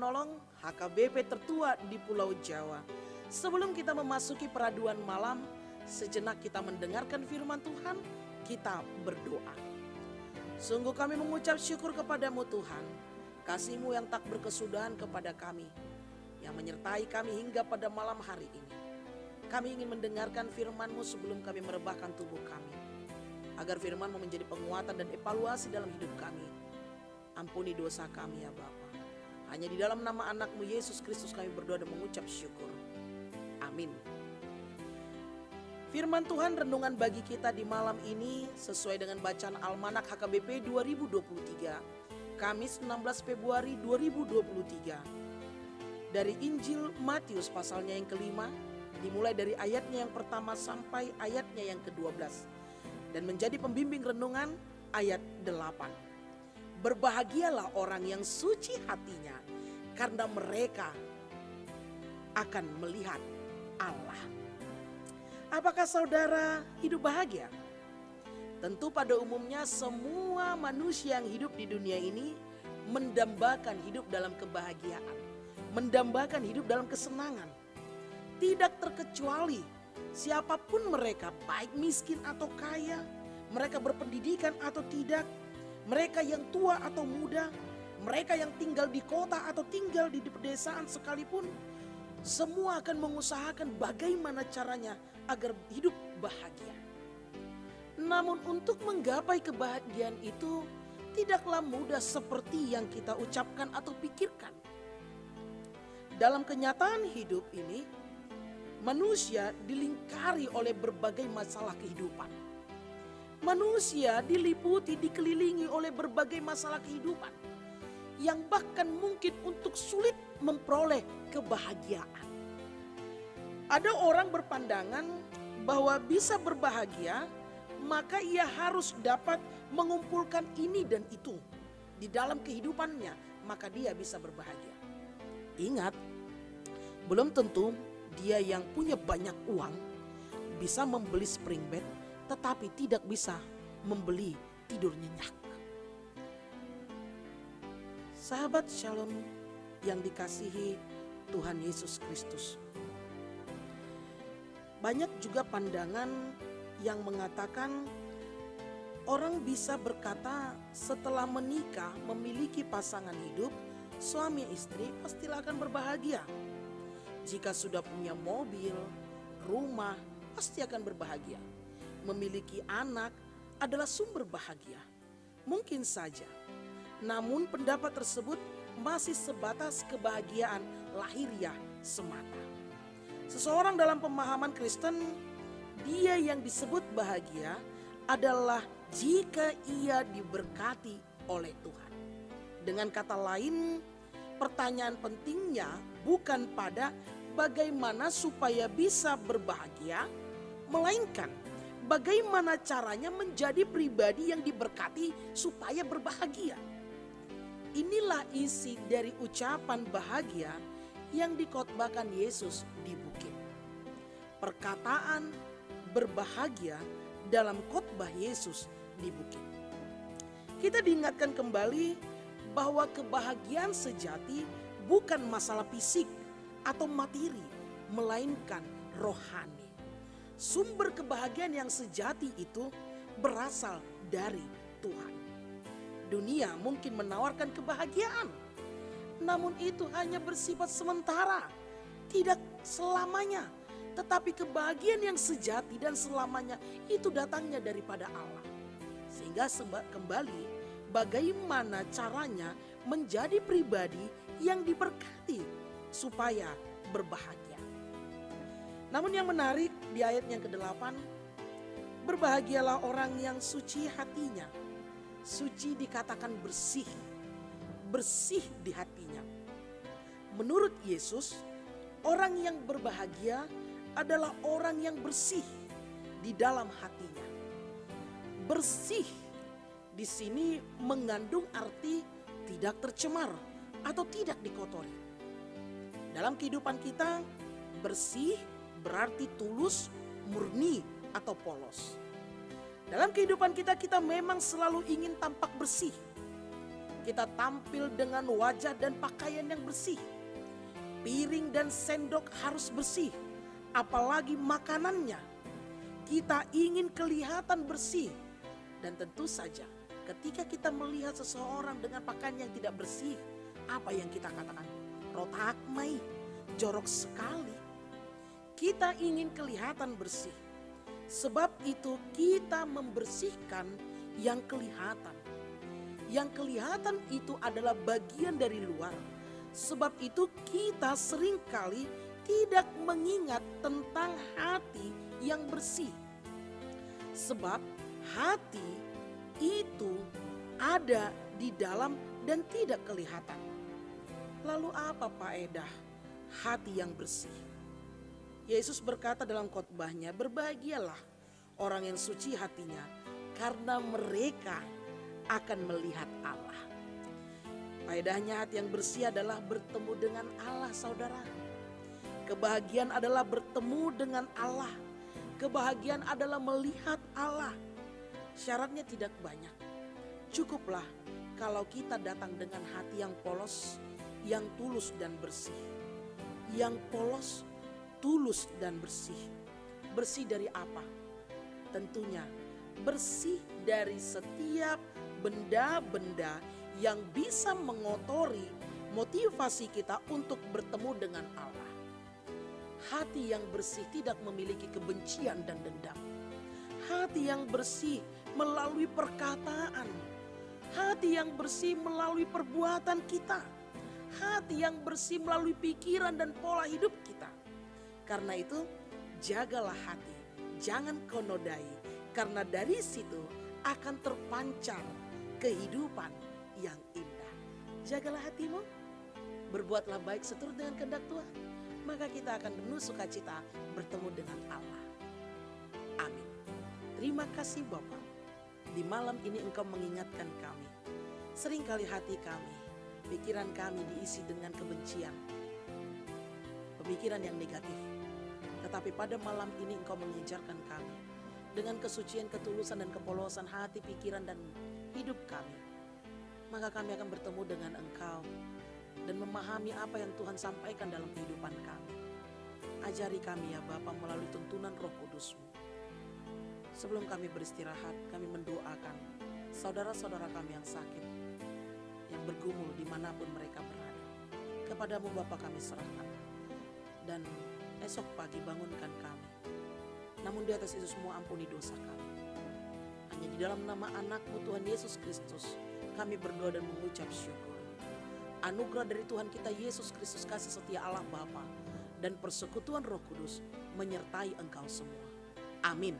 penolong HKBP tertua di Pulau Jawa. Sebelum kita memasuki peraduan malam, sejenak kita mendengarkan firman Tuhan, kita berdoa. Sungguh kami mengucap syukur kepadamu Tuhan, kasih-Mu yang tak berkesudahan kepada kami, yang menyertai kami hingga pada malam hari ini. Kami ingin mendengarkan firman-Mu sebelum kami merebahkan tubuh kami, agar firman-Mu menjadi penguatan dan evaluasi dalam hidup kami. Ampuni dosa kami ya Bapa. Hanya di dalam nama anak-Mu Yesus Kristus kami berdoa dan mengucap syukur. Amin. Firman Tuhan renungan bagi kita di malam ini sesuai dengan bacaan Almanak HKBP 2023, Kamis 16 Februari 2023. Dari Injil Matius pasalnya yang kelima, dimulai dari ayatnya yang pertama sampai ayatnya yang ke-12. Dan menjadi pembimbing renungan ayat 8. Berbahagialah orang yang suci hatinya, karena mereka akan melihat Allah. Apakah saudara hidup bahagia? Tentu pada umumnya semua manusia yang hidup di dunia ini mendambakan hidup dalam kebahagiaan, mendambakan hidup dalam kesenangan. Tidak terkecuali siapapun mereka, baik miskin atau kaya, mereka berpendidikan atau tidak, mereka yang tua atau muda, mereka yang tinggal di kota atau tinggal di pedesaan sekalipun, semua akan mengusahakan bagaimana caranya agar hidup bahagia. Namun untuk menggapai kebahagiaan itu tidaklah mudah seperti yang kita ucapkan atau pikirkan. Dalam kenyataan hidup ini, manusia dilingkari oleh berbagai masalah kehidupan. Manusia dikelilingi oleh berbagai masalah kehidupan yang bahkan mungkin untuk sulit memperoleh kebahagiaan. Ada orang berpandangan bahwa bisa berbahagia, maka ia harus dapat mengumpulkan ini dan itu di dalam kehidupannya, maka dia bisa berbahagia. Ingat, belum tentu dia yang punya banyak uang bisa membeli spring bed, tetapi tidak bisa membeli tidur nyenyak. Sahabat Shalom yang dikasihi Tuhan Yesus Kristus. Banyak juga pandangan yang mengatakan orang bisa berkata setelah menikah memiliki pasangan hidup, suami istri pastilah akan berbahagia. Jika sudah punya mobil, rumah, pasti akan berbahagia. Memiliki anak adalah sumber bahagia. Mungkin saja. Namun pendapat tersebut masih sebatas kebahagiaan lahiriah semata. Seseorang dalam pemahaman Kristen, dia yang disebut bahagia adalah jika ia diberkati oleh Tuhan. Dengan kata lain, pertanyaan pentingnya bukan pada bagaimana supaya bisa berbahagia, melainkan bagaimana caranya menjadi pribadi yang diberkati supaya berbahagia. Inilah isi dari ucapan bahagia yang dikhotbahkan Yesus di bukit. Perkataan berbahagia dalam khotbah Yesus di bukit. Kita diingatkan kembali bahwa kebahagiaan sejati bukan masalah fisik atau materi, melainkan rohani. Sumber kebahagiaan yang sejati itu berasal dari Tuhan. Dunia mungkin menawarkan kebahagiaan, namun itu hanya bersifat sementara, tidak selamanya. Tetapi kebahagiaan yang sejati dan selamanya itu datangnya daripada Allah. Sehingga kembali bagaimana caranya menjadi pribadi yang diberkati supaya berbahagia. Namun yang menarik di ayat yang ke-8, berbahagialah orang yang suci hatinya. Suci dikatakan bersih, bersih di hatinya. Menurut Yesus, orang yang berbahagia adalah orang yang bersih di dalam hatinya. Bersih di sini mengandung arti tidak tercemar atau tidak dikotori. Dalam kehidupan kita, bersih berarti tulus, murni, atau polos. Dalam kehidupan kita, kita memang selalu ingin tampak bersih. kita tampil dengan wajah dan pakaian yang bersih. Piring dan sendok harus bersih, apalagi makanannya. Kita ingin kelihatan bersih. Dan tentu saja ketika kita melihat seseorang dengan pakaian yang tidak bersih, apa yang kita katakan? Rotak mai, jorok sekali. Kita ingin kelihatan bersih. Sebab itu kita membersihkan yang kelihatan. Yang kelihatan itu adalah bagian dari luar. Sebab itu kita seringkali tidak mengingat tentang hati yang bersih. Sebab hati itu ada di dalam dan tidak kelihatan. Lalu apa faedah hati yang bersih? Yesus berkata dalam khotbahnya, berbahagialah orang yang suci hatinya, karena mereka akan melihat Allah. Faedahnya hati yang bersih adalah bertemu dengan Allah, saudara. Kebahagiaan adalah bertemu dengan Allah. Kebahagiaan adalah melihat Allah. Syaratnya tidak banyak. Cukuplah kalau kita datang dengan hati yang polos, yang tulus dan bersih. Yang polos, tulus dan bersih. Bersih dari apa? Tentunya bersih dari setiap benda-benda yang bisa mengotori motivasi kita untuk bertemu dengan Allah. Hati yang bersih tidak memiliki kebencian dan dendam. Hati yang bersih melalui perkataan. Hati yang bersih melalui perbuatan kita. Hati yang bersih melalui pikiran dan pola hidup kita. Karena itu jagalah hati, jangan kau nodai. Karena dari situ akan terpancar kehidupan yang indah. Jagalah hatimu, berbuatlah baik seturut dengan kehendak Tuhan, maka kita akan penuh sukacita bertemu dengan Allah. Amin. Terima kasih Bapa. Di malam ini Engkau mengingatkan kami. Seringkali hati kami, pikiran kami diisi dengan kebencian, pemikiran yang negatif. Tetapi pada malam ini Engkau mengincarkan kami dengan kesucian, ketulusan dan kepolosan hati, pikiran dan hidup kami. Maka kami akan bertemu dengan Engkau dan memahami apa yang Tuhan sampaikan dalam kehidupan kami. Ajari kami ya Bapa melalui tuntunan Roh Kudus-Mu. Sebelum kami beristirahat, kami mendoakan saudara-saudara kami yang sakit, yang bergumul dimanapun mereka berada. Kepadamu Bapa kami serahkan. Dan esok pagi bangunkan kami. Namun di atas itu semua ampuni dosa kami. Hanya di dalam nama anak-Mu Tuhan Yesus Kristus kami berdoa dan mengucap syukur. Anugerah dari Tuhan kita Yesus Kristus, kasih setia Allah Bapa dan persekutuan Roh Kudus menyertai engkau semua. Amin.